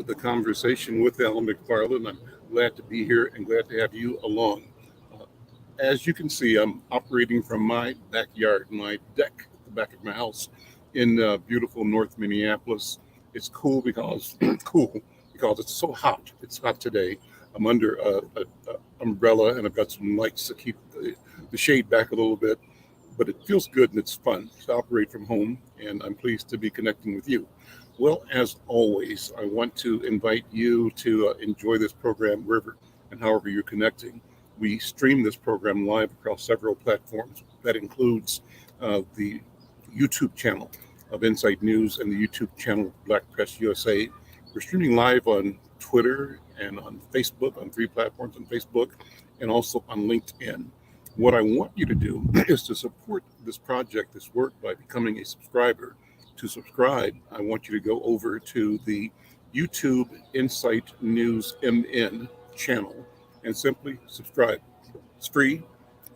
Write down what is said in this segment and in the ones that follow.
The conversation with Alan McFarlane. I'm glad to be here and glad to have you along. Uh, as you can see, I'm operating from my backyard, my deck at the back of my house in beautiful North Minneapolis. It's cool because cool because it's so hot. It's hot today. I'm under a umbrella and I've got some lights to keep the shade back a little bit. But it feels good and it's fun to operate from home, and I'm pleased to be connecting with you. Well, as always, I want to invite you to enjoy this program wherever and however you're connecting. We stream this program live across several platforms. That includes the YouTube channel of Insight News and the YouTube channel of Black Press USA. We're streaming live on Twitter and on Facebook, on three platforms on Facebook, and also on LinkedIn. What I want you to do is to support this project, this work, by becoming a subscriber. To subscribe, I want you to go over to the YouTube Insight News MN channel and simply subscribe. It's free,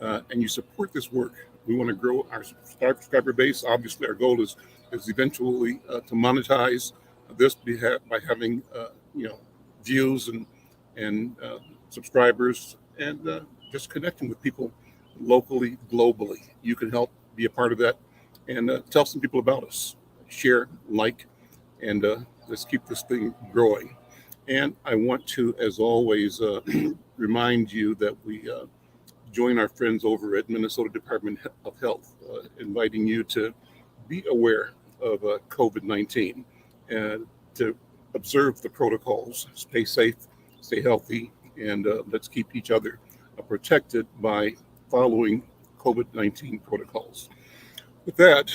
and you support this work. We want to grow our subscriber base. Obviously, our goal is eventually to monetize this by having views and subscribers and just connecting with people locally, globally. You can help be a part of that and tell some people about us. Share, like, and let's keep this thing growing. And I want to, as always, remind you that we join our friends over at Minnesota Department of Health, inviting you to be aware of COVID-19 and to observe the protocols, stay safe, stay healthy, and let's keep each other protected by following COVID-19 protocols. With that,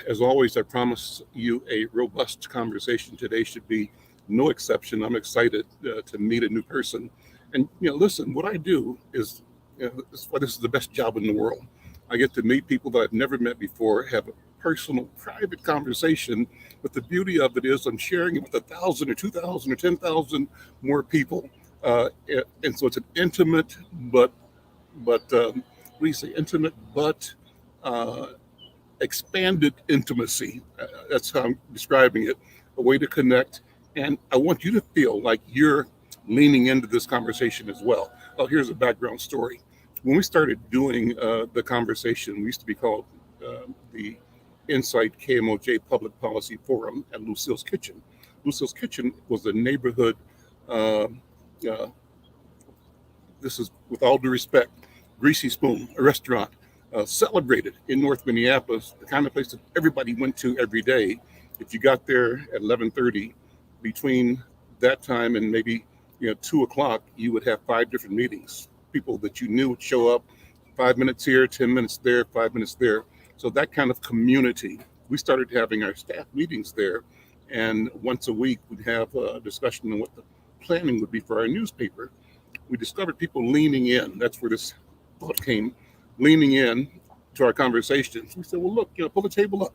as always, I promise you a robust conversation. Today should be no exception. I'm excited to meet a new person. And, listen, what I do is, this is why this is the best job in the world. I get to meet people that I've never met before, have a personal, private conversation. But the beauty of it is I'm sharing it with 1,000 or 2,000 or 10,000 more people. And so it's an intimate, but what do you say? Intimate, but expanded intimacy. That's how I'm describing it. A way to connect, and I want you to feel like you're leaning into this conversation as well. Well, here's a background story. When we started doing the conversation, we used to be called the Insight KMOJ Public Policy Forum at Lucille's Kitchen. Lucille's Kitchen was a neighborhood. Uh, uh, this is with all due respect, Greasy Spoon, a restaurant celebrated in North Minneapolis, the kind of place that everybody went to every day. If you got there at 11:30, between that time and maybe 2 o'clock, you would have five different meetings. People that you knew would show up, 5 minutes here, 10 minutes there, 5 minutes there. So that kind of community. We started having our staff meetings there, and once a week we'd have a discussion on what the planning would be for our newspaper. We discovered people leaning in. That's where this thought came, leaning in to our conversations. We said, well, look, pull the table up.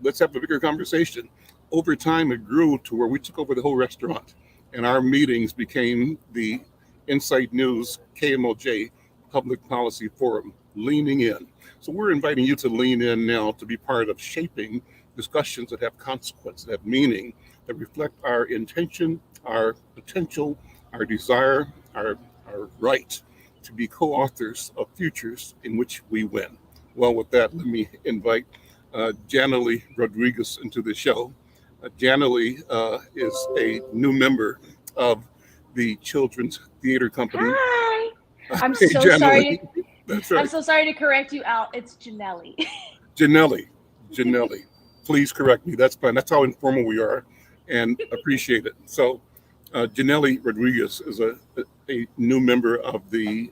Let's have a bigger conversation. Over time, it grew to where we took over the whole restaurant, and our meetings became the Insight News KMOJ Public Policy Forum, leaning in. So we're inviting you to lean in now to be part of shaping discussions that have consequence, that have meaning, that reflect our intention, our potential, our desire, our right to be co-authors of futures in which we win. Well, with that, let me invite Janalee Rodriguez into the show. Janalee is a new member of the Children's Theater Company. Hi. I'm Hey, so Janalee. sorry. That's I'm right. so sorry to correct you out. It's Janelli. Janelli. Please correct me. That's fine. That's how informal we are, and appreciate it. So, Janelli Rodriguez is a new member of the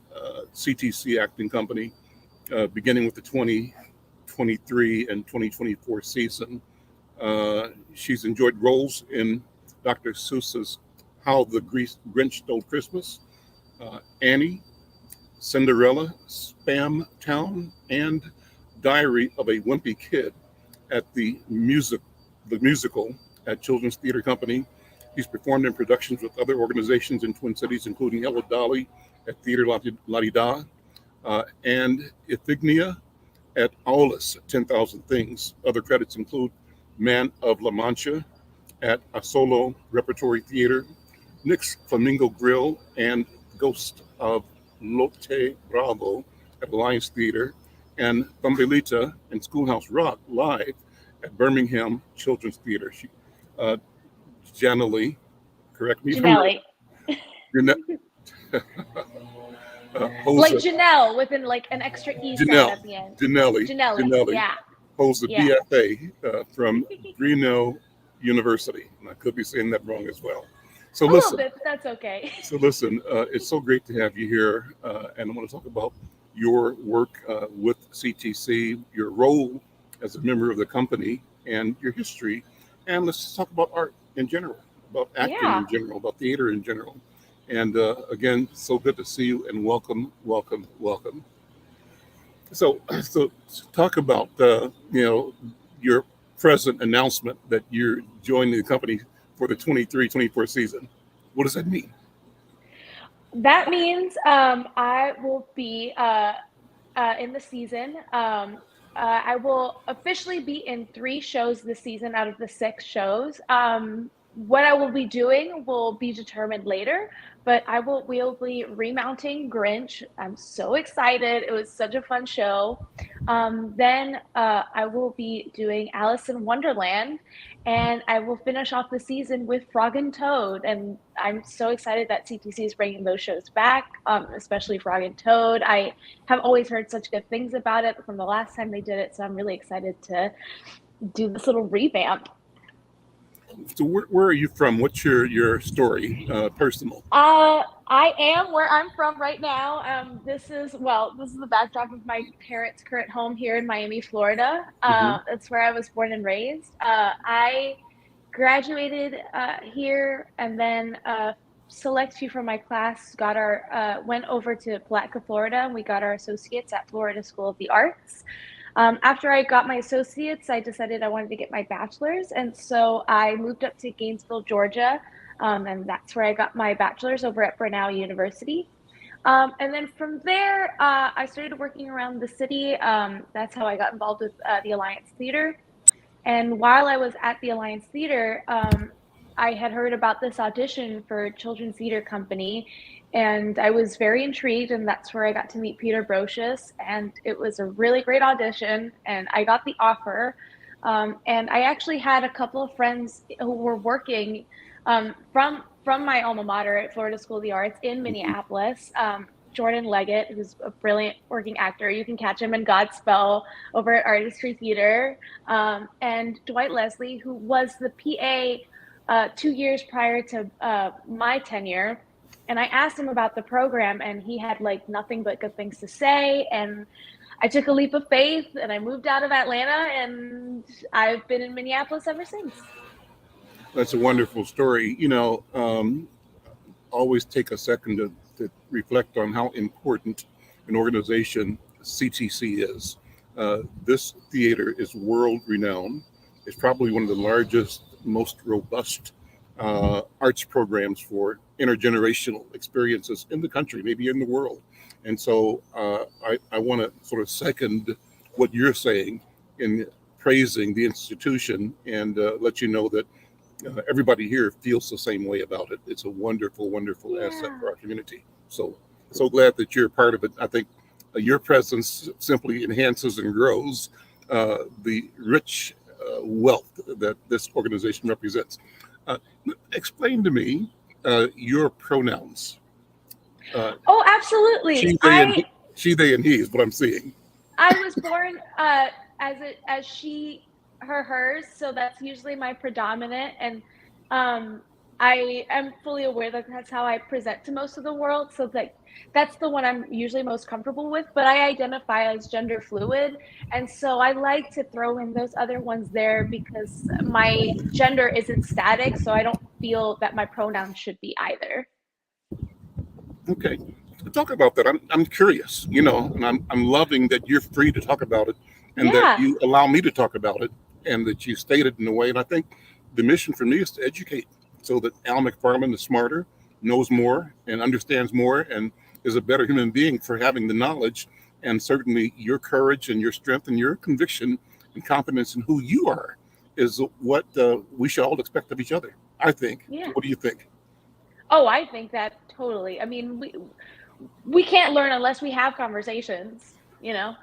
CTC Acting Company, beginning with the 2023 and 2024 season. She's enjoyed roles in Dr. Seuss's How the Grinch Stole Christmas, Annie, Cinderella, Spam Town, and Diary of a Wimpy Kid at the musical at Children's Theater Company. He's performed in productions with other organizations in Twin Cities, including Hello Dolly at Theater La Di Da, and Iphigenia at Aulus, 10,000 Things. Other credits include Man of La Mancha at a solo repertory theater, Nick's Flamingo Grill, and Ghost of Lotte Bravo at Alliance Theater, and Thumbelita and Schoolhouse Rock live at Birmingham Children's Theater. Uh, Janelle, correct me if I'm wrong. Janelle. Janelle, Like holds Janelle with like an extra E sound Janelle, at the end. Janelle, Janelle. Yeah. holds a Yeah. BFA from Reno University, and I could be saying that wrong as well. So A little listen, bit, but that's okay. it's so great to have you here, and I want to talk about your work with CTC, your role as a member of the company, and your history, and let's talk about art in general, about acting Yeah. in general, about theater in general. And again, so good to see you, and welcome. So talk about your present announcement that you're joining the company for the 23-24 season. What does that mean? That means I will be in the season. I will officially be in 3 shows this season out of the 6 shows. What I will be doing will be determined later, but we'll be remounting Grinch. I'm so excited. It was such a fun show. Then I will be doing Alice in Wonderland, and I will finish off the season with Frog and Toad. And I'm so excited that CTC is bringing those shows back, especially Frog and Toad. I have always heard such good things about it from the last time they did it, so I'm really excited to do this little revamp. So where are you from? What's your story, personal? I am where I'm from right now. This is the backdrop of my parents' current home here in Miami, Florida. That's where I was born and raised. I graduated here, and then select few from my class went over to Palatka, Florida, and we got our associates at Florida School of the Arts. After I got my associates, I decided I wanted to get my bachelor's, and so I moved up to Gainesville, Georgia, and that's where I got my bachelor's over at Brenau University. And then from there, I started working around the city. That's how I got involved with the Alliance Theater. And while I was at the Alliance Theater, I had heard about this audition for Children's Theater Company, and I was very intrigued, and that's where I got to meet Peter Brocious, and it was a really great audition, and I got the offer. And I actually had a couple of friends who were working from my alma mater at Florida School of the Arts in Minneapolis. Jordan Leggett, who's a brilliant working actor. You can catch him in Godspell over at Artistry Theater. And Dwight Leslie, who was the PA 2 years prior to my tenure. And I asked him about the program, and he had like nothing but good things to say. And I took a leap of faith, and I moved out of Atlanta, and I've been in Minneapolis ever since. That's a wonderful story. Always take a second to reflect on how important an organization CTC is. This theater is world renowned. It's probably one of the largest, most robust arts programs for intergenerational experiences in the country, maybe in the world. And so I want to sort of second what you're saying in praising the institution, and let you know that everybody here feels the same way about it. It's a wonderful, wonderful asset for our community. So glad that you're a part of it. I think your presence simply enhances and grows the rich wealth that this organization represents. Explain to me your pronouns. Oh, absolutely. She, they, and he is what I'm seeing. I was born as she, her, hers, so that's usually my predominant, and I am fully aware that that's how I present to most of the world, so that's the one I'm usually most comfortable with, but I identify as gender fluid, and so I like to throw in those other ones there because my gender isn't static, so I don't feel that my pronouns should be either. Okay, talk about that. I'm curious, and I'm loving that you're free to talk about it, and that you allow me to talk about it, and that you state it in a way. And I think the mission for me is to educate, so that Al McFarlane is smarter, knows more, and understands more, and is a better human being for having the knowledge, and certainly your courage and your strength and your conviction and confidence in who you are is what we should all expect of each other, I think. Yeah. What do you think? Oh, I think that totally. I mean, we can't learn unless we have conversations, you know?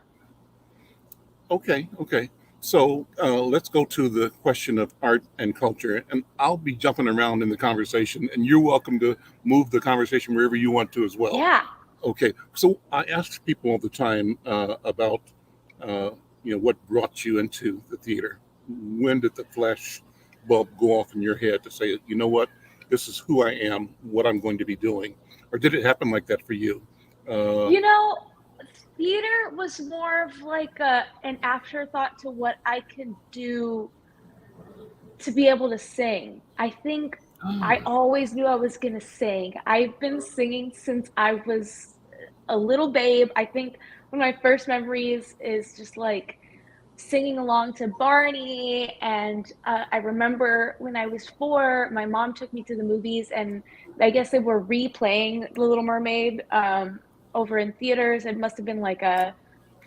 Okay, okay. So let's go to the question of art and culture. And I'll be jumping around in the conversation, and you're welcome to move the conversation wherever you want to as well. Yeah. Okay. So I ask people all the time about, uh, what brought you into the theater? When did the flash bulb go off in your head to say, you know what, this is who I am, what I'm going to be doing? Or did it happen like that for you? Uh, You know, theater was more of like an afterthought to what I could do to be able to sing. I think I always knew I was going to sing. I've been singing since I was a little babe. I think one of my first memories is just like singing along to Barney. And I remember when I was 4, my mom took me to the movies, and I guess they were replaying The Little Mermaid over in theaters. It must have been like a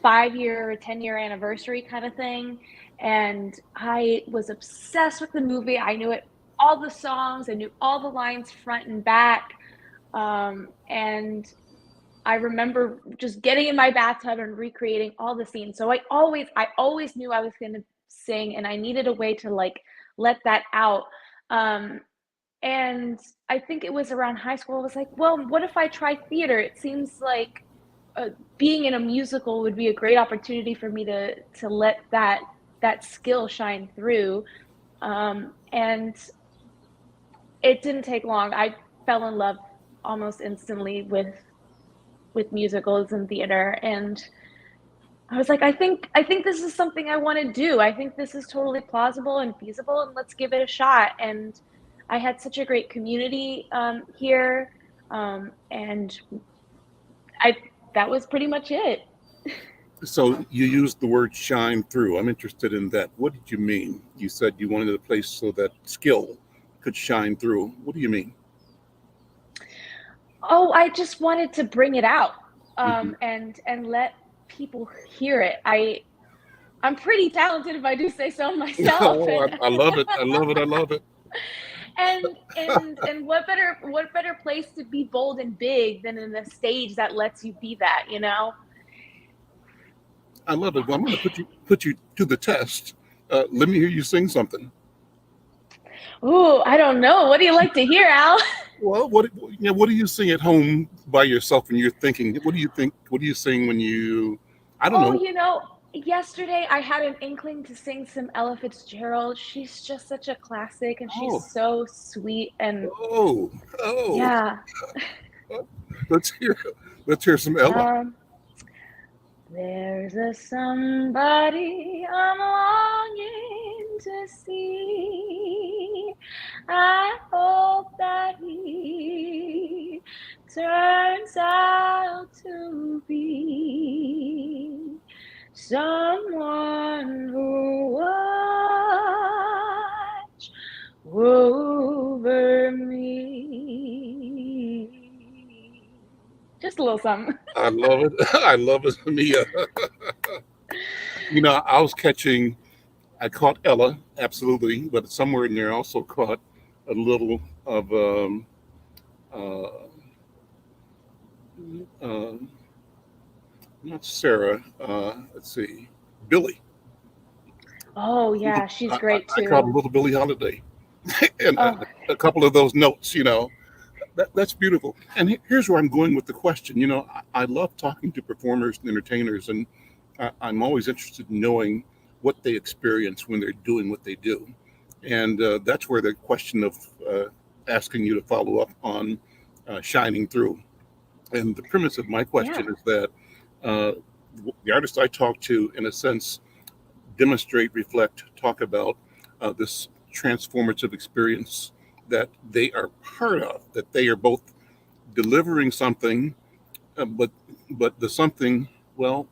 5-year or 10-year anniversary kind of thing. And I was obsessed with the movie. I knew it, all the songs, I knew all the lines front and back. And I remember just getting in my bathtub and recreating all the scenes. So I always knew I was going to sing, and I needed a way to like let that out. Um, and I think it was around high school. I was like, well, what if I try theater? It seems like being in a musical would be a great opportunity for me to let that skill shine through. And it didn't take long. I fell in love almost instantly with musicals and theater, and I was like, I think this is something I want to do. I think this is totally plausible and feasible, and let's give it a shot. And I had such a great community here, and I that was pretty much it. so you used the word shine through. I'm interested in that. What did you mean? You said you wanted a place so that skill could shine through. What do you mean? Oh, I just wanted to bring it out, Mhm. and let people hear it. I'm pretty talented if I do say so myself, Oh, I love it. I love it. I love it. and what better place to be bold and big than in a stage that lets you be that, you know? I love it. Well, I'm going to put you to the test. Let me hear you sing something. Ooh, I don't know. What do you like to hear, Al? Well, what do you sing at home by yourself when you're thinking? What do you think? What do you sing when you? I don't Oh, know. yesterday I had an inkling to sing some Ella Fitzgerald. She's just such a classic, and she's Oh, so sweet. And oh, oh. yeah. Let's hear. Let's hear some Ella. Um, there's a somebody I'm longing to see. I hope that he turns out to be someone who watch over me. Just a little something. I love it. I love it, Mia. I was catching. I caught Ella absolutely, but somewhere in there I also caught a little of uh, uh, not Sarah. Let's see, Billy. Oh yeah, she's great I caught a too. little Billie Holiday, and Oh a couple of those notes. That's beautiful. And here's where I'm going with the question. I love talking to performers and entertainers, and I'm always interested in knowing what they experience when they're doing what they do. And that's where the question of asking you to follow up on shining through. And the premise of my yeah, question is that uh, the artists I talk to, in a sense, demonstrate, reflect, talk about this transformative experience that they are part of, that they are both delivering something, but the something, well,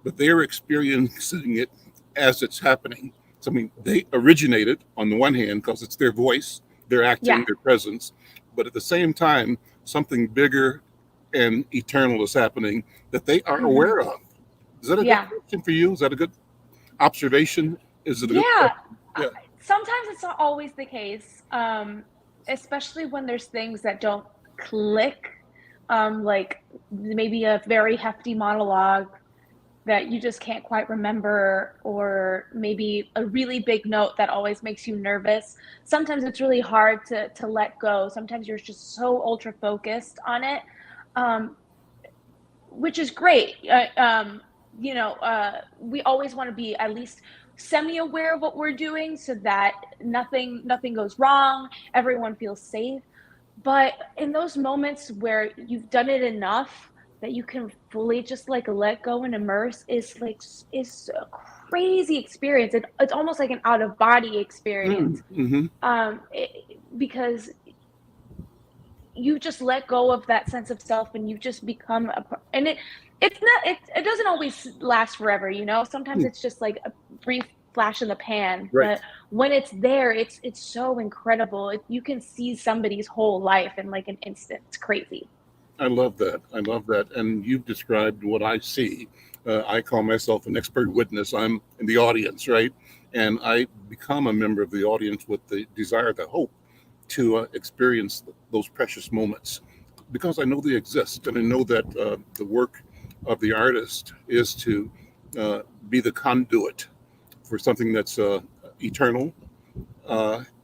but they're experiencing it as it's happening. So, I mean, they originated on the one hand because it's their voice, their yeah, acting, their presence, but at the same time, something bigger and eternal is happening that they are hmm, aware of. Is that a good yeah, question for you? Is that a good observation? Is it a good yeah. question? Yeah. Sometimes it's not always the case, especially when there's things that don't click, like maybe a very hefty monologue that you just can't quite remember, or maybe a really big note that always makes you nervous. Sometimes it's really hard to let go. Sometimes you're just so ultra focused on it, um, which is great. We always want to be at least semi-aware of what we're doing so that nothing goes wrong. Everyone feels safe. But in those moments where you've done it enough that you can fully just like let go and immerse is a crazy experience. It's almost like an out of body experience, Mm-hmm. because you just let go of that sense of self and you just become and it doesn't always last forever, sometimes it's just like a brief flash in the pan, Right. but when it's there, it's so incredible. You can see somebody's whole life in like an instant. It's crazy. I love that. I love that. And you've described what I see. I call myself an expert witness. I'm in the audience, right? And I become a member of the audience with the desire, the hope to experience those precious moments because I know they exist. And I know that the work of the artist is to be the conduit for something that's eternal.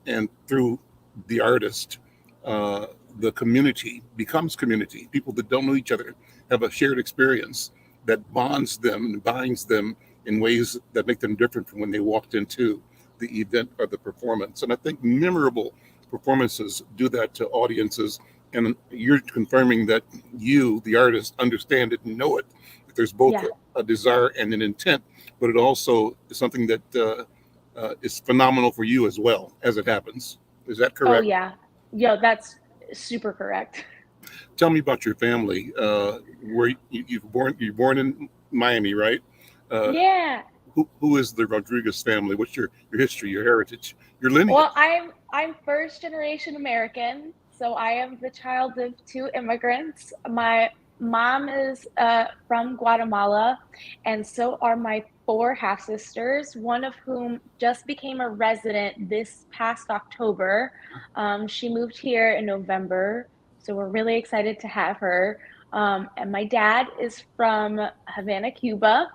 And through the artist, uh, the community becomes community. People that don't know each other have a shared experience that bonds them and binds them in ways that make them different from when they walked into the event or the performance. And I think memorable performances do that to audiences. And you're confirming that you, the artist, understand it and know it. That there's both Yeah. a desire and an intent, but it also is something that is phenomenal for you as well as it happens. Is that Oh correct? yeah. Yo, that's super correct. Tell me about your family. Where you're born in Miami, right? Uh, Yeah. who is the Rodriguez family? What's your history, your heritage, your lineage? Well, I'm first generation American, so I am the child of two immigrants. My mom is from Guatemala, and so are my four half sisters, one of whom just became a resident this past October. She moved here in November, so we're really excited to have her. And my dad is from Havana, Cuba,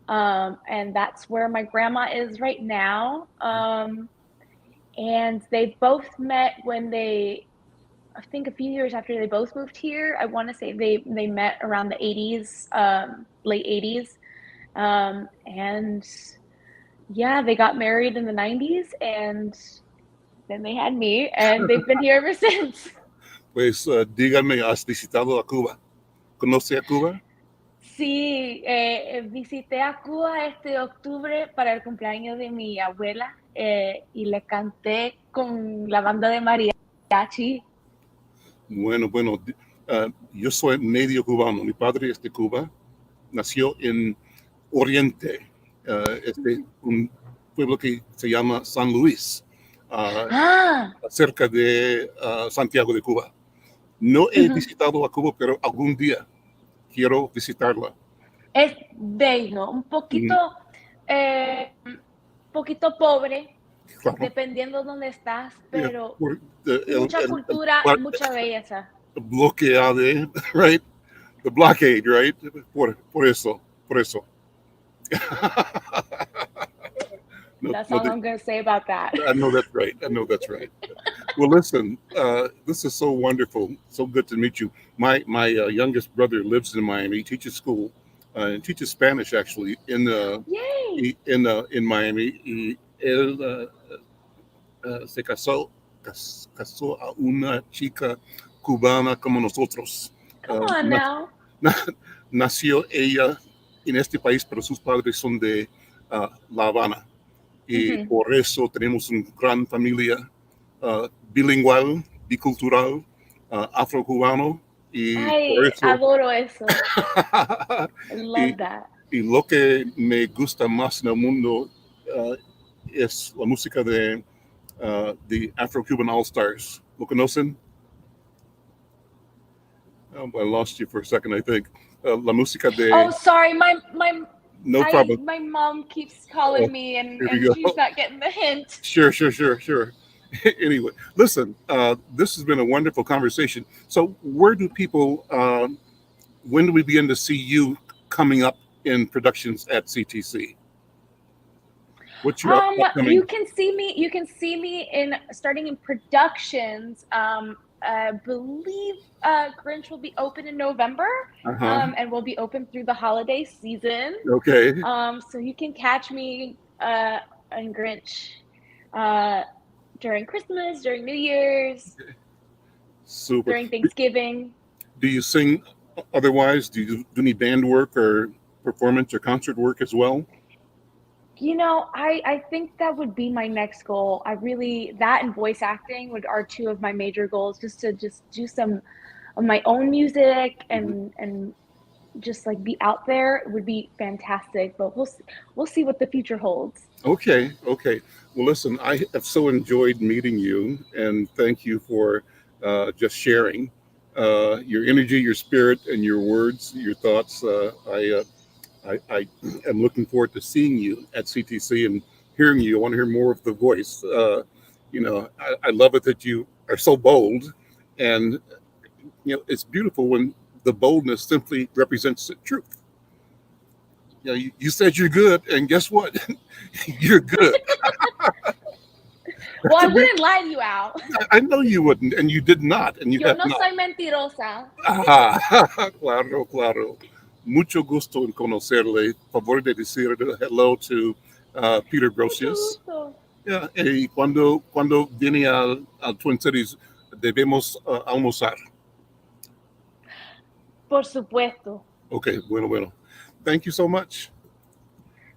and that's where my grandma is right now. And they both met when I think a few years after they both moved here. I want to say they met around the 80s, late 80s. And yeah, they got married in the 90s, and then they had me, and they've been here ever since. Pues dígame, ¿has visitado a Cuba? ¿Conoce a Cuba? Sí, visité a Cuba este octubre para el cumpleaños de mi abuela, y le canté con la banda de mariachi. Bueno, yo soy medio cubano. Mi padre es de Cuba, nació en Oriente, un pueblo que se llama San Luis, uh, Ah, cerca de Santiago de Cuba. No he ujú. visitado a Cuba, pero algún día quiero visitarla. Es bello, Mm, poquito pobre, claro. dependiendo dónde estás, Yeah, pero por mucha cultura y mucha belleza. bloqueade, right? The blockade, right? Por eso, por eso. No, That's no, all I'm gonna say about that. I know that's right. I know that's right. Well, listen, this is so wonderful. So good to meet you. My youngest brother lives in Miami. He teaches school and teaches Spanish actually Yay! in Miami. Y él se casó a una chica cubana como nosotros. Come Uh, on na- now. nació ella en este país, pero sus padres son de La Habana. Y Mhm. por eso tenemos una gran familia bilingual, bicultural, afrocubano, y por Ay, eso adoro eso. I y, love that. y lo que me gusta más en el mundo es la música de the Afro-Cuban All-Stars. ¿Lo conocen? Oh, I lost you for a second, I think. La música Oh, de... sorry, my No problem. My mom keeps Oh, calling me here we and she's go. not getting the hint. Sure, sure, sure, sure. Anyway, listen, this has been a wonderful conversation. So, where do people, when do we begin to see you coming up in productions at CTC? What's your upcoming? You can see me in starting in productions. I believe Grinch will be open in November. Uh-huh. And will be open through the holiday season. Okay. So you can catch me on Grinch uh during Christmas, during New Year's, Super. during Thanksgiving. Do you sing otherwise? Do you do any band work or performance or concert work as well? I think that would be my next goal. That and voice acting would are two of my major goals, just to just do some of my own music Mhm. and just like be out there would be fantastic. But we'll see what the future holds. Okay, okay. Well, listen, I have so enjoyed meeting you, and thank you for just sharing your energy, your spirit, and your words, your thoughts. I am looking forward to seeing you at CTC and hearing you. I want to hear more of the voice. I love it that you are so bold, and it's beautiful when the boldness simply represents the truth. You said you're good, and guess what? You're good. Well, That's I a big, wouldn't lie to you out. I know you wouldn't, and you did not, and you Yo have no not. soy mentirosa. Ah, claro, claro. Mucho gusto en conocerle. Favor de decir hello to Peter Mucho Grocius. gusto. Yeah, y cuando viene al Twin Cities, debemos almorzar. Por supuesto. Okay, bueno, bueno. Thank you so much,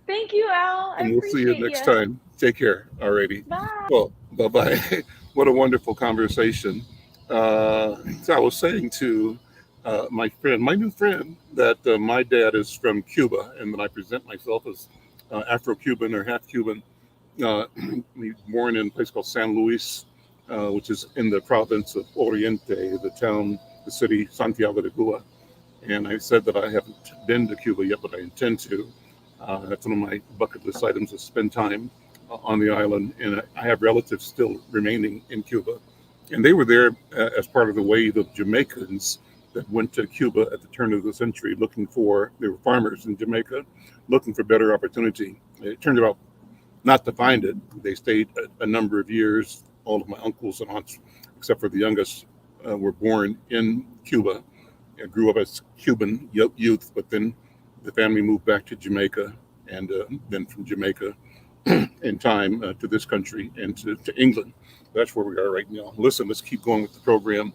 Thank you, Al. I and we'll see you appreciate next you. time. Take care. Alrighty. Bye. Well, bye bye. What a wonderful conversation. So I was saying to my friend, my new friend, that my dad is from Cuba, and that I present myself as Afro-Cuban or half-Cuban. Born in a place called San Luis, which is in the province of Oriente, the city Santiago de Cuba. And I said that I haven't been to Cuba yet, but I intend to. That's one of my bucket list items to spend time on the island. And I have relatives still remaining in Cuba. And they were there as part of the wave of Jamaicans that went to Cuba at the turn of the century they were farmers in Jamaica looking for better opportunity. It turned out not to find it. They stayed a number of years. All of my uncles and aunts, except for the youngest, were born in Cuba. I grew up as Cuban youth, but then the family moved back to Jamaica, and then from Jamaica in time to this country and to England. That's where we are right now. Listen, let's keep going with the program.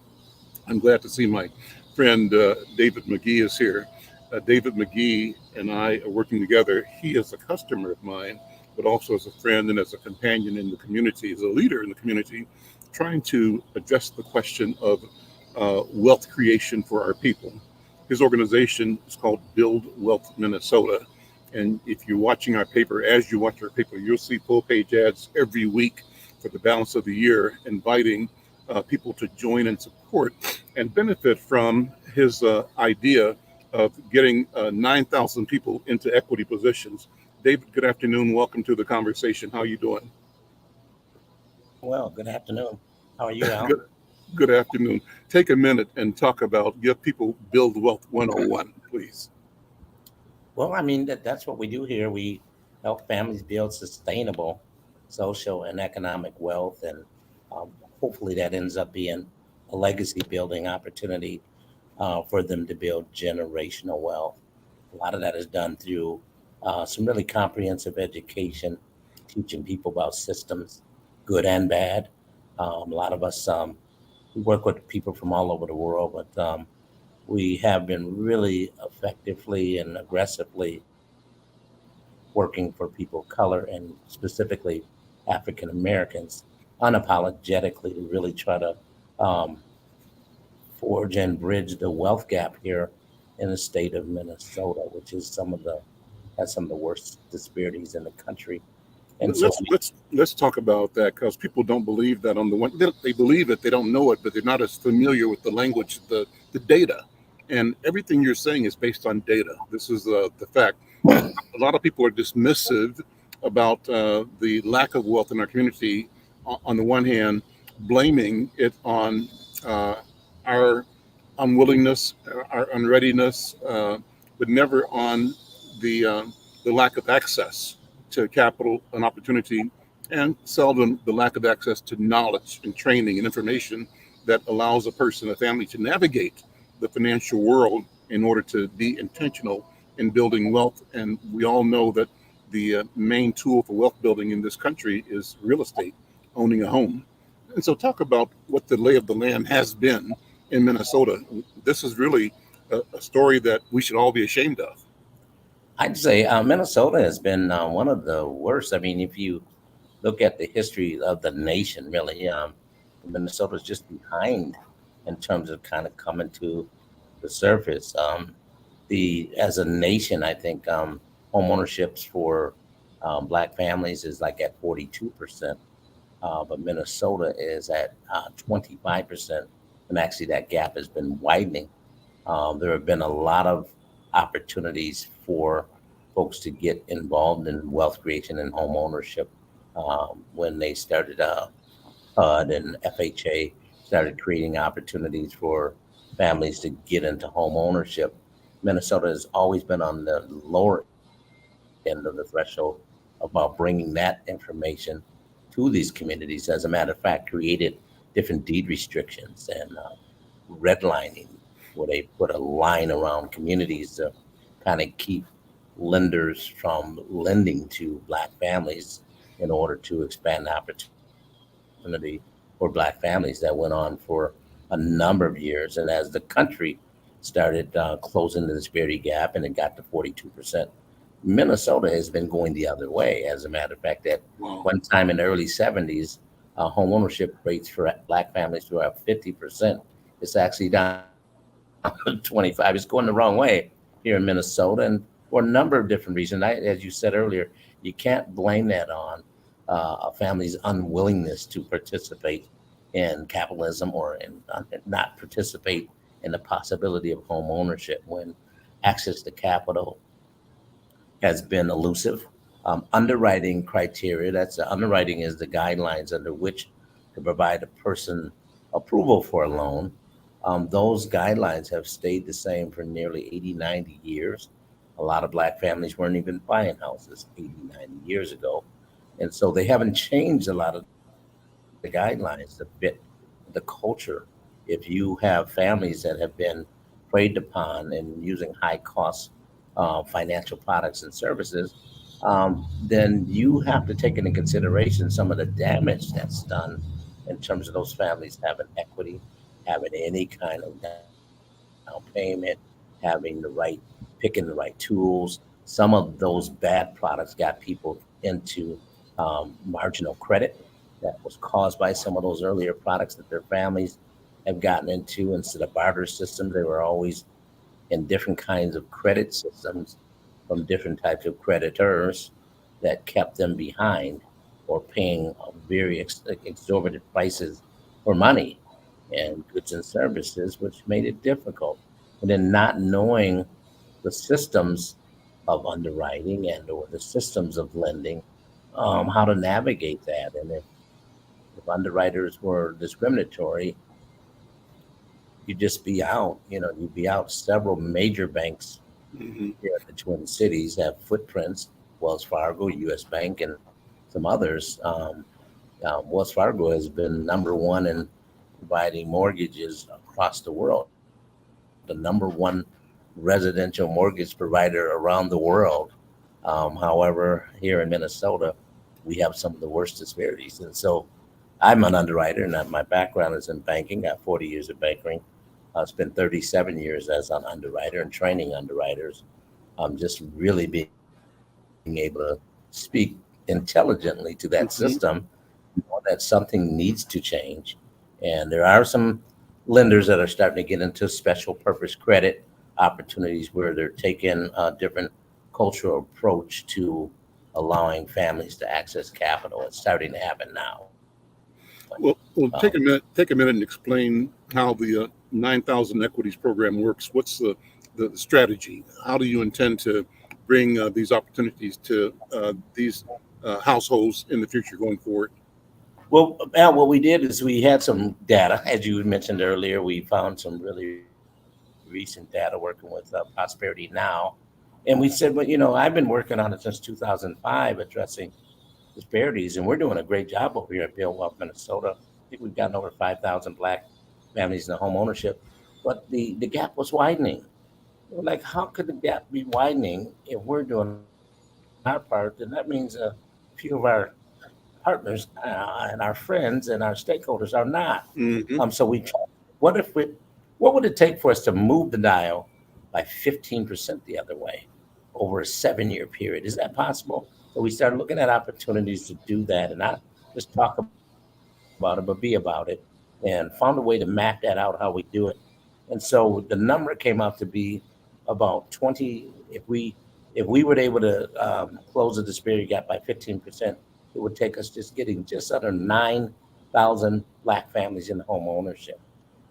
I'm glad to see my friend David McGee is here. David McGee and I are working together. He is a customer of mine, but also as a friend and as a companion in the community, as a leader in the community, trying to address the question of wealth creation for our people. His organization is called Build Wealth Minnesota. And if you're watching our paper, as you watch our paper, you'll see full page ads every week for the balance of the year, inviting people to join and support and benefit from his idea of getting 9,000 people into equity positions. David, good afternoon. Welcome to the conversation. How are you doing? Well, good afternoon. How are you, Al? Good. Good afternoon. Take a minute and give people Build Wealth 101, please. Well, I mean, that's what we do here. We help families build sustainable social and economic wealth. And um, hopefully that ends up being a legacy building opportunity for them to build generational wealth. A lot of that is done through some really comprehensive education, teaching people about systems, good and bad. A lot of us we work with people from all over the world, but we have been really effectively and aggressively working for people of color and specifically African Americans unapologetically to really try to um, forge and bridge the wealth gap here in the state of Minnesota, which is has some of the worst disparities in the country. And so, Let's talk about that, because people don't believe that. On the one, they believe it, they don't know it, but they're not as familiar with the language, the data. And everything you're saying is based on data. This is the fact. A lot of people are dismissive about the lack of wealth in our community. On the one hand, blaming it on our unwillingness, our unreadiness, but never on the lack of access to capital and opportunity, and seldom the lack of access to knowledge and training and information that allows a person, a family, to navigate the financial world in order to be intentional in building wealth. And we all know that the main tool for wealth building in this country is real estate, owning a home. And so, talk about what the lay of the land has been in Minnesota. This is really a story that we should all be ashamed of. I'd say Minnesota has been one of the worst. I mean, if you look at the history of the nation, really, Minnesota's just behind in terms of kind of coming to the surface. The as a nation, I think home ownerships for Black families is like at 42%, but Minnesota is at 25%, and actually that gap has been widening. There have been a lot of opportunities for folks to get involved in wealth creation and home ownership when they started HUD and FHA started creating opportunities for families to get into home ownership. Minnesota has always been on the lower end of the threshold about bringing that information to these communities. As a matter of fact, created different deed restrictions and redlining, where they put a line around communities to kind of keep lenders from lending to Black families in order to expand the opportunity for Black families. That went on for a number of years. And as the country started closing the disparity gap and it got to 42%, Minnesota has been going the other way. As a matter of fact, at one time in the early 70s, home ownership rates for Black families were up 50%. It's actually down 25. It's going the wrong way here in Minnesota, and for a number of different reasons. As you said earlier, you can't blame that on a family's unwillingness to participate in capitalism or in, not participate in the possibility of home ownership when access to capital has been elusive. Underwriting criteria, underwriting is the guidelines under which to provide a person approval for a loan. Those guidelines have stayed the same for nearly 80, 90 years. A lot of Black families weren't even buying houses 80, 90 years ago. And so they haven't changed a lot of the guidelines to fit the culture. If you have families that have been preyed upon and using high cost financial products and services, then you have to take into consideration some of the damage that's done in terms of those families having equity, having any kind of down payment, having picking the right tools. Some of those bad products got people into marginal credit that was caused by some of those earlier products that their families have gotten into. Instead of barter systems, they were always in different kinds of credit systems from different types of creditors that kept them behind or paying very exorbitant prices for money and goods and services, which made it difficult. And then not knowing the systems of underwriting and or the systems of lending, how to navigate that. And if underwriters were discriminatory, you'd just be out. You'd be out. Several major banks Mm-hmm. here in the Twin Cities have footprints, Wells Fargo, US Bank, and some others. Wells Fargo has been number one in providing mortgages across the world, the number one residential mortgage provider around the world. However, here in Minnesota, we have some of the worst disparities. And so I'm an underwriter, and my background is in banking. Got 40 years of banking. I spent 37 years as an underwriter and training underwriters. Just really being able to speak intelligently to that Mm-hmm. system, that something needs to change. And there are some lenders that are starting to get into special purpose credit opportunities where they're taking a different cultural approach to allowing families to access capital. It's starting to happen now. Well, Um, take a minute and explain how the 9,000 Equities program works? What's the strategy? How do you intend to bring these opportunities to these households in the future going forward? Well, Al, what we did is we had some data, as you mentioned earlier. We found some really recent data working with Prosperity Now, and we said, well, I've been working on it since 2005, addressing disparities, and we're doing a great job over here at Build Wealth, Minnesota. I think we've gotten over 5,000 Black families in home ownership, but the gap was widening. We're like, how could the gap be widening if we're doing our part? Then that means a few of our partners and our friends and our stakeholders are not. Hmm. So we tried, what would it take for us to move the dial by 15% the other way over a 7-year period? Is that possible? So we started looking at opportunities to do that, and not just talk about it, but be about it, and found a way to map that out, how we do it. And so the number came out to be about 20. If we were able to close the disparity gap by 15%, it would take us getting just under 9,000 Black families in home ownership.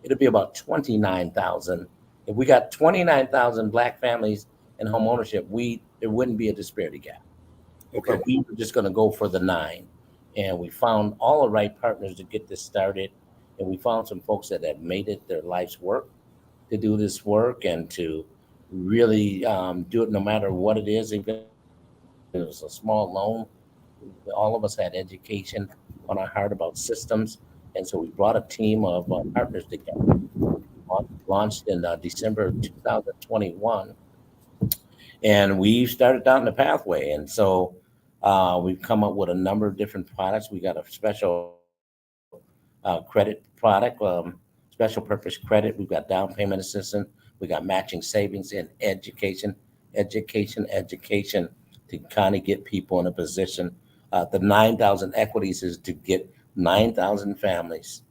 It'll be about 29,000. If we got 29,000 Black families in home ownership, there wouldn't be a disparity gap. Okay. But we were just going to go for the 9. And we found all the right partners to get this started. And we found some folks that have made it their life's work to do this work and to really do it no matter what it is. Even if it was a small loan, all of us had education on our heart about systems. And so we brought a team of partners together, launched in December 2021. And we started down the pathway. And so we've come up with a number of different products. We got a special credit product, special purpose credit. We've got down payment assistance. We got matching savings and education to kind of get people in a position. The 9,000 equities is to get 9,000 families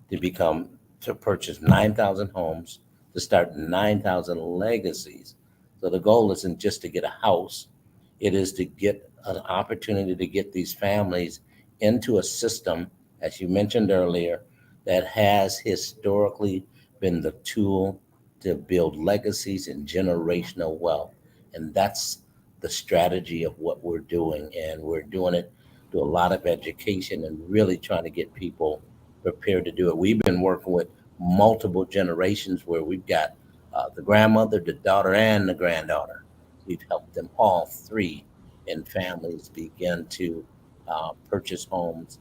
to purchase 9,000 homes, to start 9,000 legacies. So the goal isn't just to get a house. It is to get an opportunity to get these families into a system, as you mentioned earlier, that has historically been the tool to build legacies and generational wealth. And that's the strategy of what we're doing. And we're doing it through a lot of education and really trying to get people prepared to do it. We've been working with multiple generations where we've got the grandmother, the daughter, and the granddaughter. We've helped them all three in families begin to purchase homes,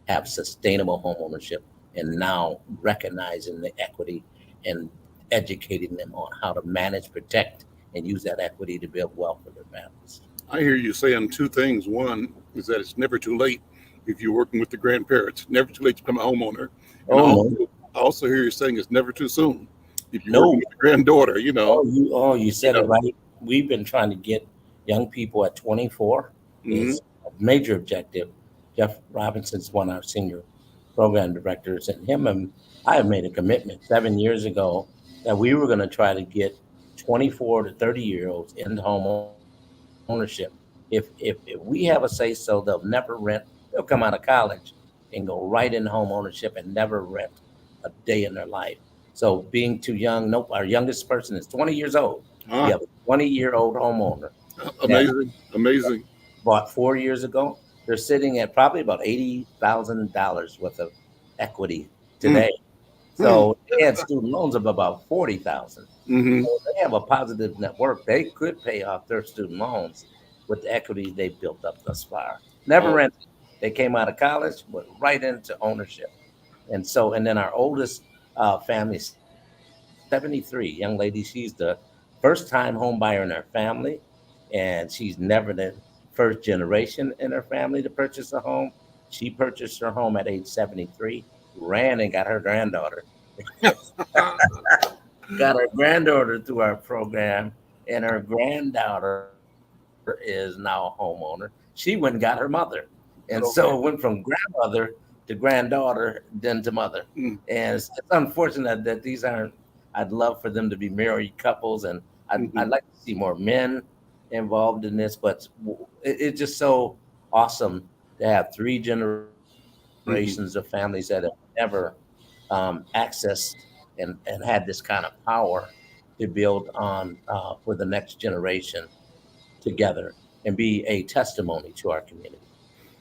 have sustainable home ownership, and now recognizing the equity and educating them on how to manage, protect, and use that equity to build wealth for their families. I hear you saying two things. One is that it's never too late if you're working with the grandparents. Never too late to become a homeowner. And No. I also hear you saying it's never too soon if you're working with the granddaughter. You said it right. We've been trying to get young people at 24. Mhm. Is a major objective. Jeff Robinson's one of our senior program directors, and him and I have made a commitment 7 years ago that we were going to try to get 24 to 30-year-olds into home ownership. If we have a say so, they'll never rent. They'll come out of college and go right into home ownership and never rent a day in their life. So being too young, nope. Our youngest person is 20 years old. Ah, We have a 20-year-old homeowner amazing. bought 4 years ago. They're sitting at probably about $80,000 worth of equity today. So they had student loans of about 40,000. Mm-hmm. So they have a positive net worth. They could pay off their student loans with the equity they built up thus far. Never rented. They came out of college, went right into ownership. And then our oldest family, 73, young lady, she's the first time home buyer in her family. And she's never the first generation in her family to purchase a home. She purchased her home at age 73, ran and got her granddaughter. Got her granddaughter through our program, and her granddaughter is now a homeowner. She went and got her mother. And so it went from grandmother to granddaughter, then to mother. And it's unfortunate that these aren't, I'd love for them to be married couples, and I'd like to see more men involved in this, but it's just so awesome to have 3 generations of families that have never accessed and had this kind of power to build on for the next generation together and be a testimony to our community.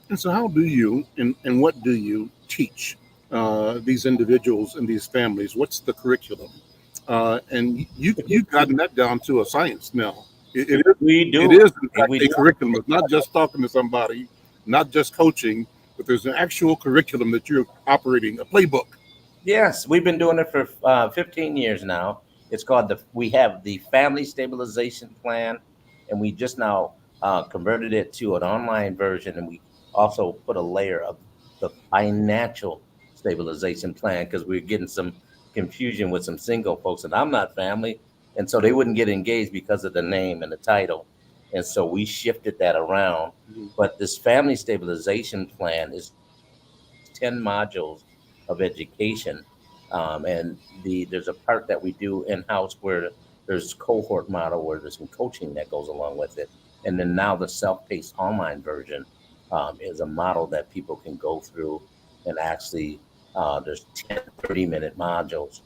And so, how do you and what do you teach these individuals and these families? What's the curriculum? And you've gotten that down to a science now. We do. It is in fact We a do. curriculum. It's not just talking to somebody, not just coaching, but there's an actual curriculum that you're operating, a playbook. Yes, we've been doing it for 15 years now. It's called we have the Family Stabilization Plan, and we just now converted it to an online version, and we also put a layer of the Financial Stabilization Plan because we're getting some confusion with some single folks, and I'm not family, and so they wouldn't get engaged because of the name and the title, and so we shifted that around. Mhm. But this Family Stabilization Plan is 10 modules of education. And there's a part that we do in-house where there's cohort model where there's some coaching that goes along with it. And then now the self-paced online version is a model that people can go through and actually there's 10 30-minute modules.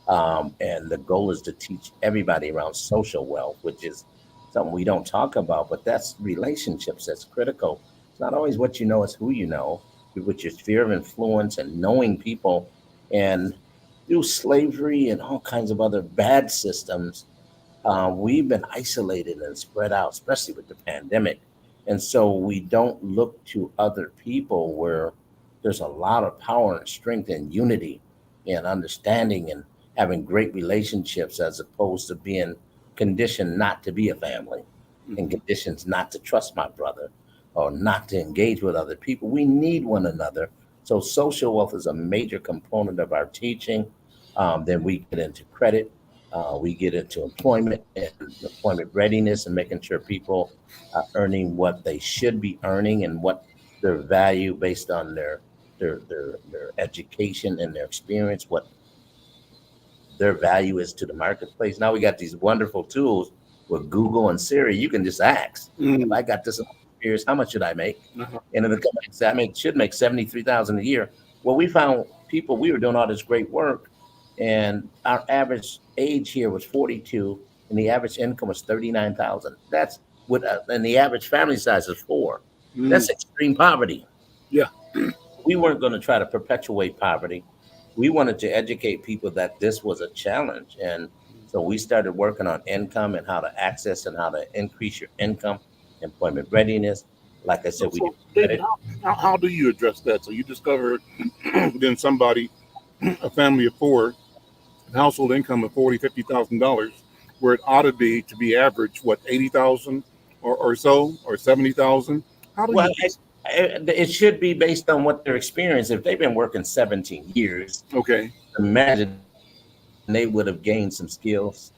And the goal is to teach everybody around social wealth, which is something we don't talk about, but that's relationships. That's critical. It's not always what you know, it's who you know, which is sphere of influence and knowing people. And through slavery and all kinds of other bad systems, we've been isolated and spread out, especially with the pandemic. And so we don't look to other people where there's a lot of power and strength and unity and understanding and having great relationships as opposed to being conditioned not to be a family and conditions not to trust my brother or not to engage with other people. We need one another. So social wealth is a major component of our teaching. Then we get into credit. We get into employment and employment readiness and making sure people are earning what they should be earning and what their value based on their education and their experience, what their value is to the marketplace. Now we got these wonderful tools with Google and Siri. You can just ask, if I got this experience, how much should I make? And it'll come back and say, should make $73,000 a year. Well, we found people, we were doing all this great work, and our average age here was 42, and the average income was 39,000. That's what, and the average family size is 4. That's extreme poverty. Yeah. We weren't going to try to perpetuate poverty. We wanted to educate people that this was a challenge. And so we started working on income and how to access and how to increase your income, employment readiness. Like I said, we do David, how do you address that? So you discovered within somebody, a family of 4, an household income of $40,000, $50,000, where it ought to be average, what, 80,000 or so, or 70,000? How do you? It should be based on what their experience. If they've been working 17 years, Okay. imagine they would have gained some skills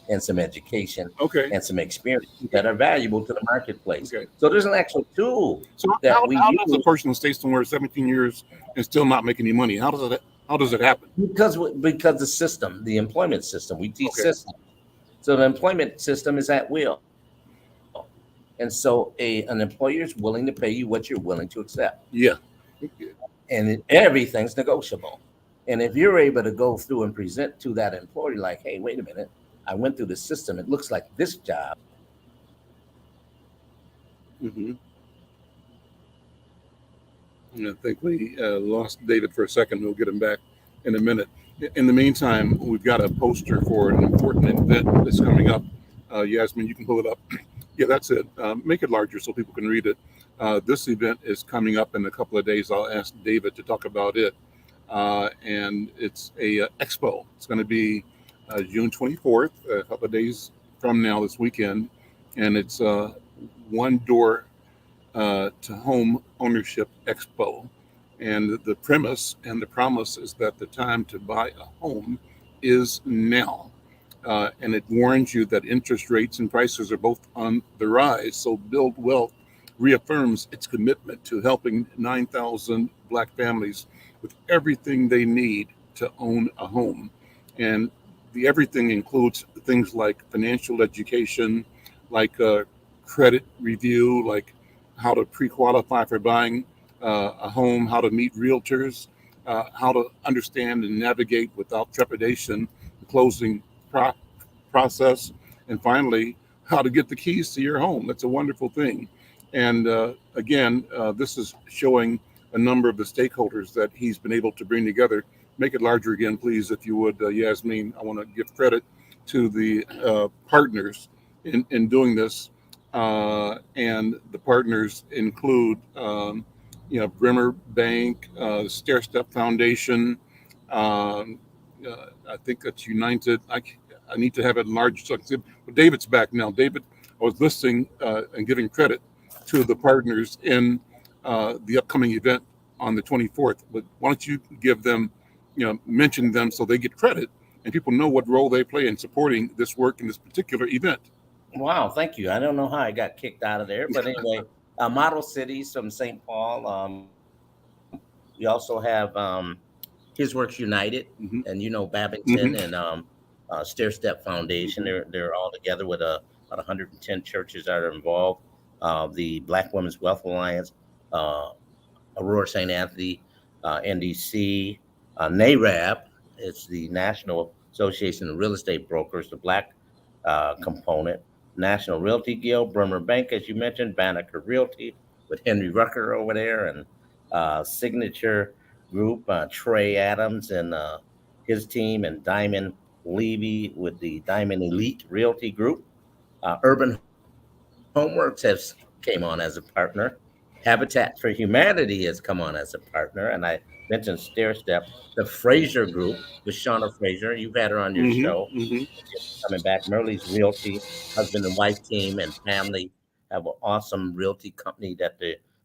and some education and some experience that are valuable to the marketplace. Okay. So there's an actual tool So that how we does use. a person stay somewhere 17 years and still not make any money? How does it happen? Because the system, the employment system, we teach system. So the employment system is at will. And so an employer is willing to pay you what you're willing to accept. Yeah. And everything's negotiable. And if you're able to go through and present to that employer like, hey, wait a minute, I went through the system. It looks like this job. I think we lost David for a second. We'll get him back in a minute. In the meantime, we've got a poster for an important event that's coming up. Yasmin, you can pull it up. Yeah, that's it. Make it larger so people can read it. This event is coming up in a couple of days. I'll ask David to talk about it. And it's a expo. It's going to be June 24th, a couple of days from now this weekend. And it's one door to home ownership expo. And the premise and the promise is that the time to buy a home is now. And it warns you that interest rates and prices are both on the rise. So Build Wealth reaffirms its commitment to helping 9,000 Black families with everything they need to own a home. And the everything includes things like financial education, like credit review, like how to pre-qualify for buying a home, how to meet realtors, how to understand and navigate without trepidation the closing pro- process, and finally, how to get the keys to your home. That's a wonderful thing. And again, this is showing a number of the stakeholders that he's been able to bring together. Make it larger again, please, if you would, Yasmin. I want to give credit to the partners in doing this. And the partners include, Bremer Bank, Stair Step Foundation. Um, I think that's United. I need to have it enlarged. But David's back now. David, I was listening and giving credit to the partners in the upcoming event on the 24th. But why don't you give them, mention them so they get credit and people know what role they play in supporting this work in this particular event. Wow, thank you. I don't know how I got kicked out of there, but anyway, Model Cities from St. Paul. We also have His Works United, Mm-hmm. and Babington Mm-hmm. and Stair Step Foundation. They're all together with about 110 churches that are involved. The Black Women's Wealth Alliance, uh, Aurora St. Anthony, NDC, NARAB. It's the National Association of Real Estate Brokers, the Black component. National Realty Guild, Bremer Bank, as you mentioned, Banneker Realty with Henry Rucker over there, and Signature Group, Trey Adams and his team, and Diamond Levy with the Diamond Elite Realty Group. Urban Homeworks has came on as a partner. Habitat for Humanity has come on as a partner, and I mentioned Stair Step. The Fraser Group with Shauna Fraser, you've had her on your show. Mm-hmm. Mm-hmm. She'll be coming back. Merle's Realty, husband and wife team and family have an awesome realty company that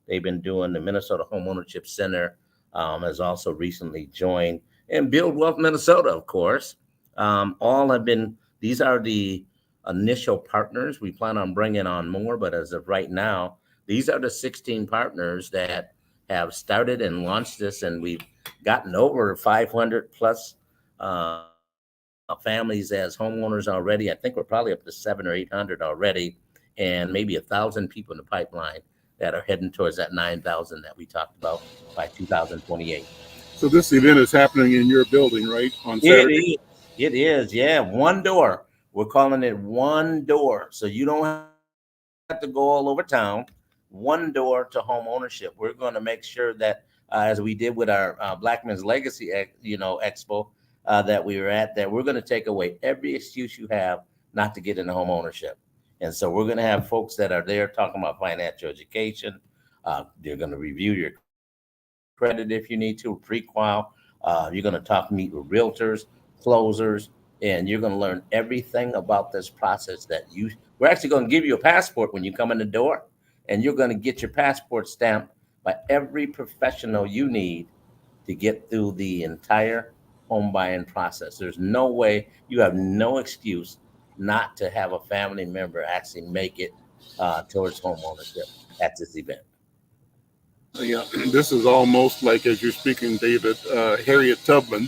they've been doing. The Minnesota Home Ownership Center has also recently joined, and Build Wealth Minnesota, of course. All have been. These are the initial partners. We plan on bringing on more, but as of right now, these are the 16 partners that have started and launched this, and we've gotten over 500 plus families as homeowners already. I think we're probably up to 700 or 800 already, and maybe 1,000 people in the pipeline that are heading towards that 9,000 that we talked about by 2028. So this event is happening in your building, right, on It Saturday? is. It is. Yeah, one door. We're calling it one door, so you don't have to go all over town. One door to home ownership. We're going to make sure that, as we did with our Black Men's Legacy, Expo that we were at, that we're going to take away every excuse you have not to get into home ownership. And so we're going to have folks that are there talking about financial education. They're going to review your credit if you need to, pre-qual. You're going to meet with realtors, closers, and you're going to learn everything about this process we're actually going to give you a passport when you come in the door, and you're going to get your passport stamped by every professional you need to get through the entire home buying process. There's no way, you have no excuse not to have a family member actually make it towards home ownership at this event. Yeah, this is almost like, as you're speaking, David, Harriet Tubman,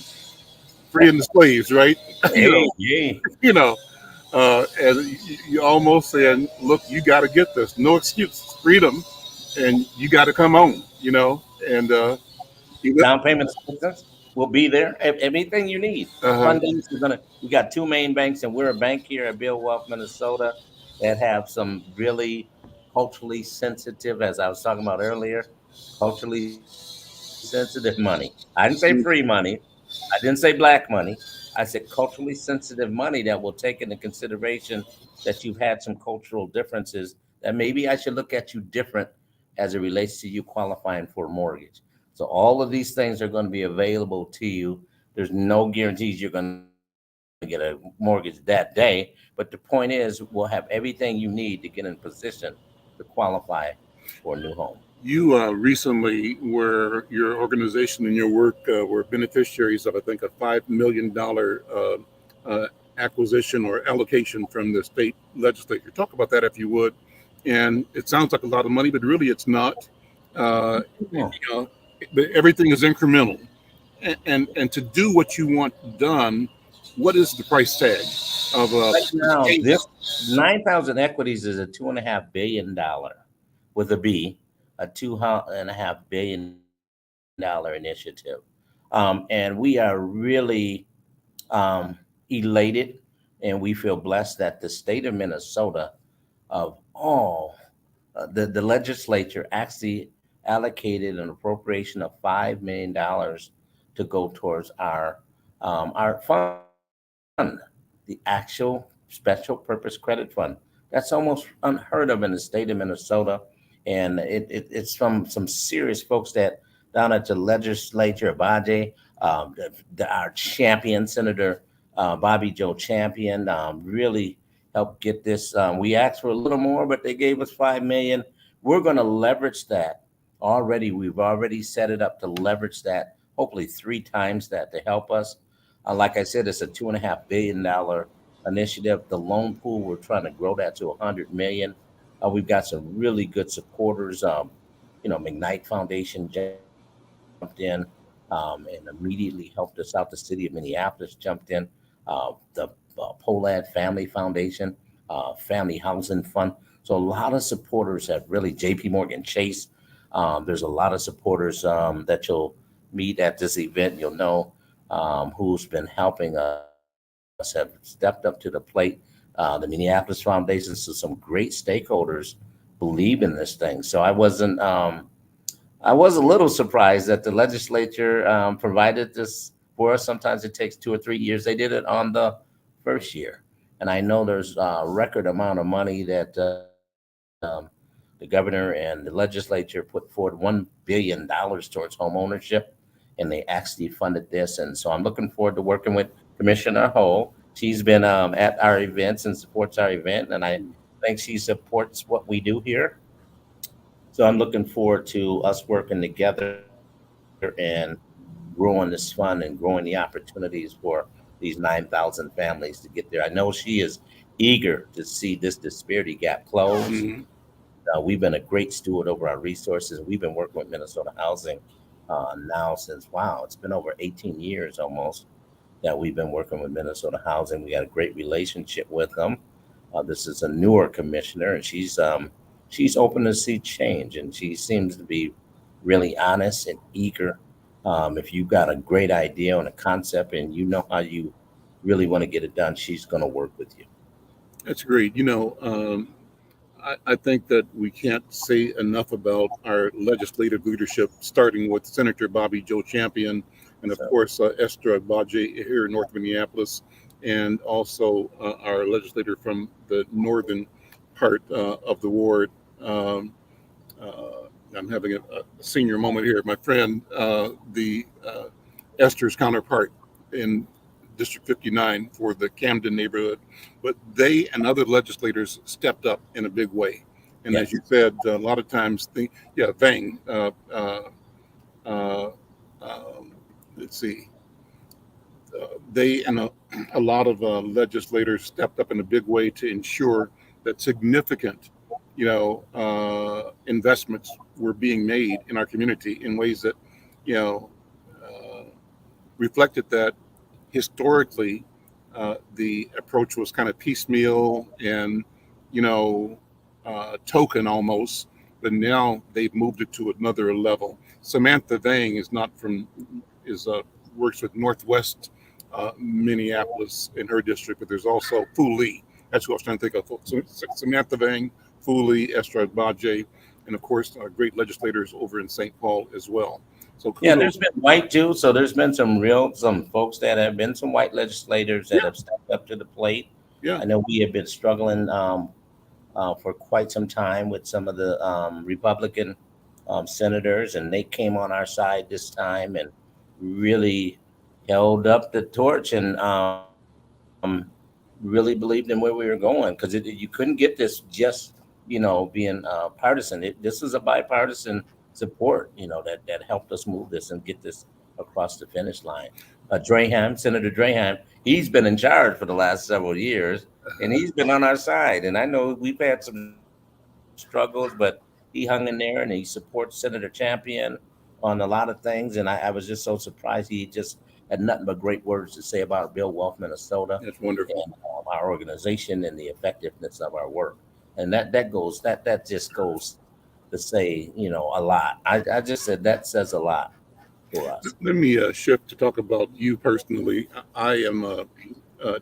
freeing the slaves, right? Hey, yeah. And you almost saying, look, you got to get this. No excuse, freedom, and you got to come on, and Down payment assistance will be there. Everything you need. uh-huh. Fundings, we got two main banks, and we're a bank here at Build Wealth Minnesota that have some really culturally sensitive, as I was talking about earlier, culturally sensitive money. I didn't say free money. I didn't say black money. I said culturally sensitive money that will take into consideration that you've had some cultural differences, that maybe I should look at you different as it relates to you qualifying for a mortgage. So all of these things are going to be available to you. There's no guarantees you're going to get a mortgage that day, but the point is we'll have everything you need to get in position to qualify for a new home. You recently your organization and your work were beneficiaries of, I think, a $5 million acquisition or allocation from the state legislature. Talk about that if you would. And it sounds like a lot of money, but really it's not. Yeah. Everything is incremental. And to do what you want done, what is the price tag of Right now, this 9,000 equities is a $2.5 billion with a B, a $2.5 billion initiative. And we are really elated, and we feel blessed that the state of Minnesota, of all, the legislature actually allocated an appropriation of $5 million to go towards our fund, the actual special purpose credit fund. That's almost unheard of in the state of Minnesota, and it's from some serious folks that down at the legislature, Baje, our champion, Senator Bobby Joe Champion, really helped get this. We asked for a little more, but they gave us 5 million. We're going to leverage that already. We've already set it up to leverage that, hopefully 3 times that, to help us. Like I said, it's a $2.5 billion initiative. The loan pool, we're trying to grow that to 100 million. We've got some really good supporters. McKnight Foundation jumped in and immediately helped us out. The city of Minneapolis jumped in. The Polad Family Foundation, Family Housing Fund. So a lot of supporters have really, JP Morgan Chase. There's a lot of supporters that you'll meet at this event. You'll know who's been helping us, have stepped up to the plate. The Minneapolis Foundation, so some great stakeholders believe in this thing. So I was a little surprised that the legislature provided this for us. Sometimes it takes 2 or 3 years. They did it on the first year. And I know there's a record amount of money that the governor and the legislature put forward $1 billion towards home ownership, and they actually funded this. And so I'm looking forward to working with Commissioner Ho. She's been at our events and supports our event, and I think she supports what we do here. So I'm looking forward to us working together and growing this fund and growing the opportunities for these 9,000 families to get there. I know she is eager to see this disparity gap close. We've been a great steward over our resources. We've been working with Minnesota Housing now since, it's been over 18 years almost that we've been working with Minnesota Housing. We got a great relationship with them. This is a newer commissioner, and she's open to see change, and she seems to be really honest and eager. If you've got a great idea and a concept and you know how you really want to get it done, she's going to work with you. That's great. I think that we can't say enough about our legislative leadership, starting with Senator Bobby Joe Champion and, of course, Esther Baje here in North Minneapolis, and also our legislator from the northern part of the ward. I'm having a senior moment here. My friend, the Esther's counterpart in District 59 for the Camden neighborhood, but they and other legislators stepped up in a big way. And as you said, a lot of times, Vang, let's see, they and a lot of legislators stepped up in a big way to ensure that significant, investments were being made in our community in ways that, reflected that historically the approach was kind of piecemeal and, token almost, but now they've moved it to another level. Samantha Vang works with Northwest Minneapolis in her district, but there's also Fu Lee. That's who I was trying to think of. So Samantha Vang, Fu Lee, Esther Baje, and of course, great legislators over in St. Paul as well. So kudos. Yeah, there's been white too. So there's been some folks that have been some white legislators that have stepped up to the plate. Yeah, I know we have been struggling for quite some time with some of the Republican senators, and they came on our side this time and really held up the torch and really believed in where we were going, because you couldn't get this just being partisan. This is a bipartisan support that helped us move this and get this across the finish line. Senator Drahan, he's been in charge for the last several years, and he's been on our side. And I know we've had some struggles, but he hung in there and he supports Senator Champion on a lot of things. And I was just so surprised. He just had nothing but great words to say about Bill Wealth, Minnesota. That's wonderful. And our organization and the effectiveness of our work. And that just goes to say, a lot. I just said that says a lot. for us. Let me shift to talk about you personally. I am,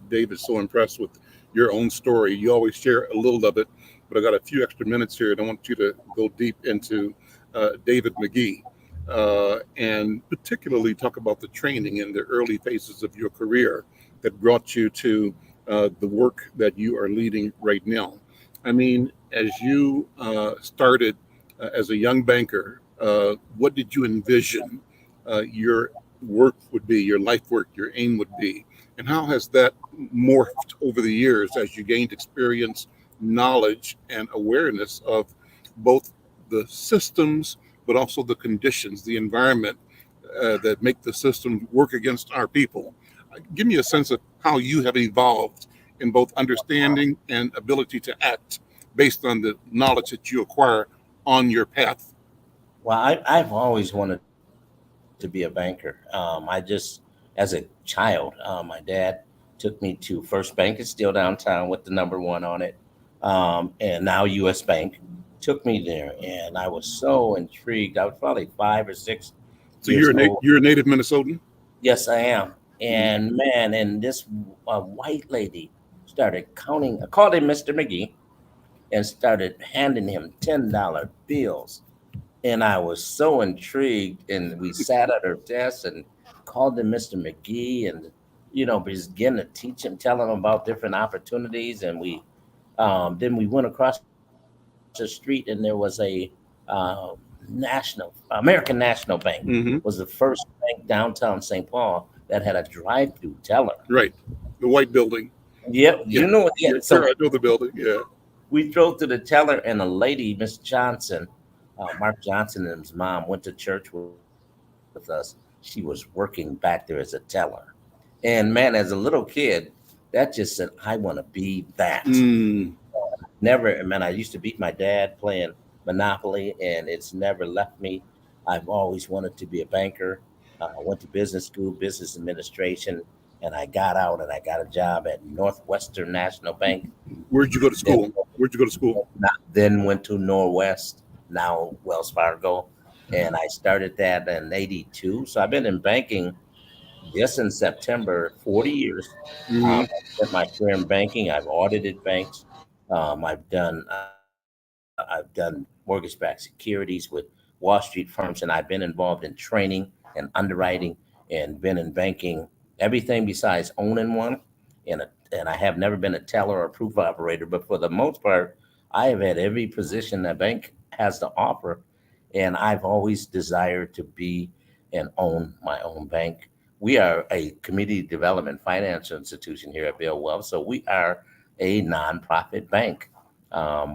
David, so impressed with your own story. You always share a little of it, but I got a few extra minutes here, and I want you to go deep into David McGee, and particularly talk about the training in the early phases of your career that brought you to the work that you are leading right now. I mean, as you started as a young banker, what did you envision your work would be, your life work, your aim would be? And how has that morphed over the years as you gained experience, knowledge, and awareness of both the systems, but also the conditions, the environment that make the system work against our people? Give me a sense of how you have evolved in both understanding and ability to act based on the knowledge that you acquire on your path. Well, I've always wanted to be a banker. As a child, my dad took me to First Bank. It's still downtown with the number one on it, and now U.S. Bank. Took me there, and I was so intrigued. I was probably 5 or 6 So years old. you're a native Minnesotan. Yes, I am. Mhm. And man, and this white lady started counting. I called him Mr. McGee and started handing him $10 bills. And I was so intrigued. And we sat at her desk and called him Mr. McGee, and began to teach him, tell him about different opportunities. And we then we went across the street, and there was a national American National Bank Hmm. was the first bank downtown St. Paul that had a drive-through teller. Right. The white building. Yep, Yeah. you know it. Yeah. Yeah, So sure. I know the building. Yeah. we drove to the teller, and a lady, Miss Johnson, Mark Johnson, and his mom went to church with us. She was working back there as a teller, and man, as a little kid, that just said, "I want to be that." Mm. Never, man, I used to beat my dad playing Monopoly, and it's never left me. I've always wanted to be a banker. I went to business school, business administration, and I got out and I got a job at Northwestern National Bank. Where'd you go to Then, school? Where'd you go to school? then went to Norwest, now Wells Fargo, and I started that in '82. So I've been in banking just in September 40 years. Hmm. I spent my career in banking. I've audited banks. I've done mortgage-backed securities with Wall Street firms, and I've been involved in training and underwriting, and been in banking everything besides owning one. And I have never been a teller or proof operator, but for the most part, I have had every position that bank has to offer, and I've always desired to be and own my own bank. We are a community development financial institution here at Bill Wealth, so we are a nonprofit bank.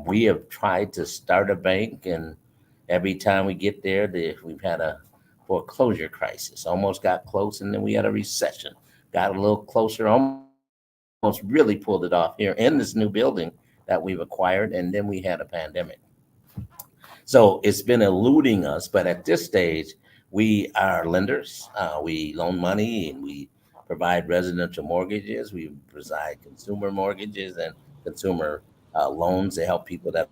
We have tried to start a bank, and every time we get there, we've had a foreclosure crisis. Almost got close, and then we had a recession. Got a little closer, almost really pulled it off here in this new building that we've acquired, and then we had a pandemic. So it's been eluding us, but at this stage, we are lenders. We loan money, and we provide residential mortgages. We provide consumer mortgages and consumer loans to help people that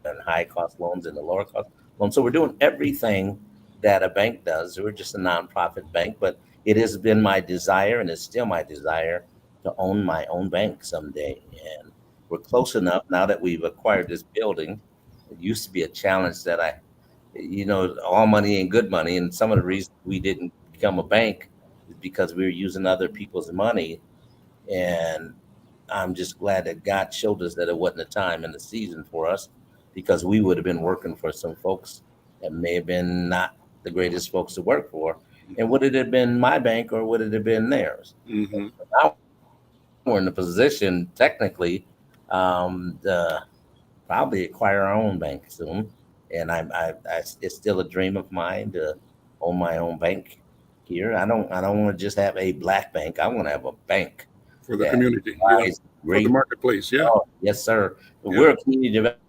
are in high cost loans and the lower cost loans. So we're doing everything that a bank does. We're just a nonprofit bank, but it has been my desire, and it's still my desire, to own my own bank someday. And we're close enough now that we've acquired this building. It used to be a challenge that all money ain't good money. And some of the reasons we didn't become a bank is because we were using other people's money. And I'm just glad that God showed us that it wasn't the time and the season for us, because we would have been working for some folks that may have been not the greatest folks to work for. And would it have been my bank, or would it have been theirs? Hmm. Now we're in the position, technically, to probably acquire our own bank soon. And it's still a dream of mine to own my own bank here. I don't want to just have a black bank. I want to have a bank For the that community. Yeah. provides For the great. marketplace. Yeah. Oh, yes, sir. Yeah. We're a community development.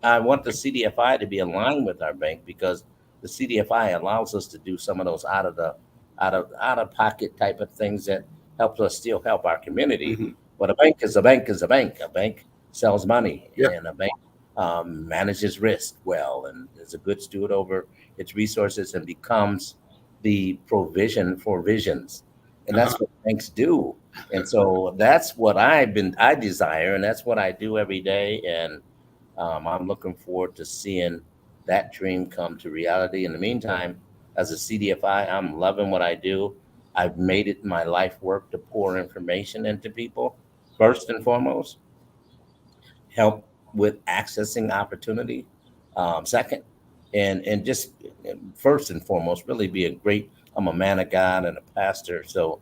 I want the CDFI to be aligned with our bank, because the CDFI allows us to do some of those out of pocket type of things that helps us still help our community. Hmm. But a bank is a bank is a bank. A bank sells money, Yeah. and a bank manages risk well, and is a good steward over its resources, and becomes the provision for visions. And that's what banks do. And so that's what I desire, and that's what I do every day. And I'm looking forward to seeing that dream come to reality. In the meantime, as a CDFI, I'm loving what I do. I've made it my life work to pour information into people, first and foremost, help with accessing opportunity, second, and just first and foremost, really be a great. I'm a man of God and a pastor, so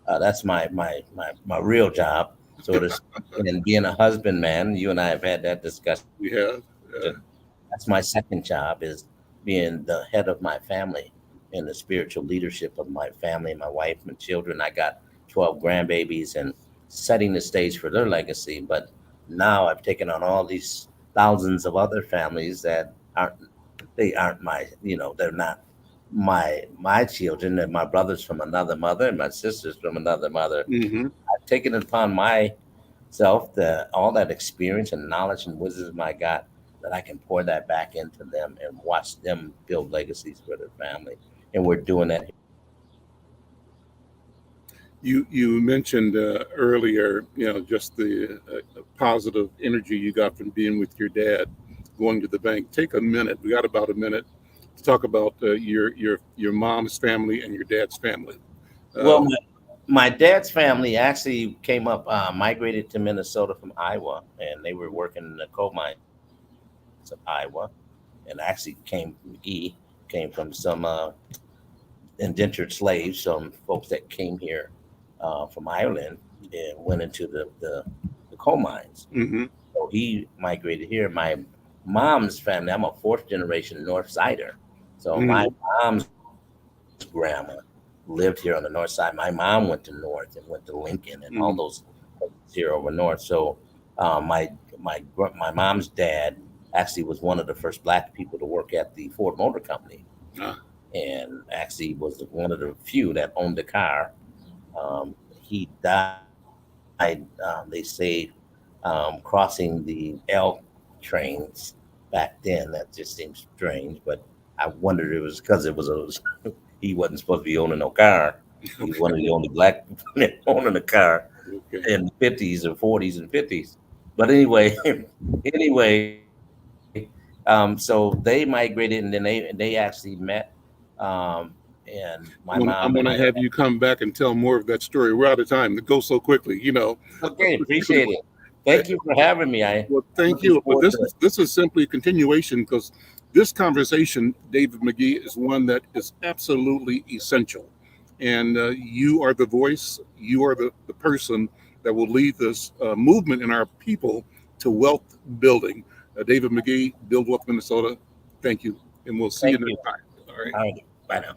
that's my real job. So it is, and being a husband, man. You and I have had that discussion. We have. That's my second job, is being the head of my family and the spiritual leadership of my family, my wife and children. I got 12 grandbabies and setting the stage for their legacy. But now I've taken on all these thousands of other families that aren't my, they're not my children, and my brothers from another mother and my sisters from another mother. Mm-hmm. I've taken it upon myself all that experience and knowledge and wisdom I got, that I can pour that back into them and watch them build legacies for their family. And we're doing that. You mentioned earlier, just the positive energy you got from being with your dad, going to the bank. Take a minute. We got about a minute to talk about your mom's family and your dad's family. Well, my dad's family actually came up, migrated to Minnesota from Iowa, and they were working in the coal mines of Iowa, and actually McGee came from some indentured slaves, some folks that came here from Ireland and went into the coal mines. Mm-hmm. So he migrated here. My mom's family, I'm a fourth generation North Sider. So my mom's grandma lived here on the north side. My mom went to North and went to Lincoln and all those here over north. So my mom's dad actually was one of the first Black people to work at the Ford Motor Company, and actually was one of the few that owned a car. He died, they say, crossing the L trains back then. That just seems strange, but I wondered it was because he wasn't supposed to be owning no car. He was one of the only Black people owning a car in the 50s and 40s and 50s. But anyway, so they migrated, and then they actually met. And my mom. I'm going to have you come back and tell more of that story. We're out of time. It goes so quickly, Okay, appreciate it. Thank you for having me. Well, thank you. But this is simply a continuation, because this conversation, David McGee, is one that is absolutely essential. And you are the voice. You are the person that will lead this movement in our people to wealth building. David McGee, Build Wealth Minnesota. Thank you. And we'll see you next time. All right. Bye now.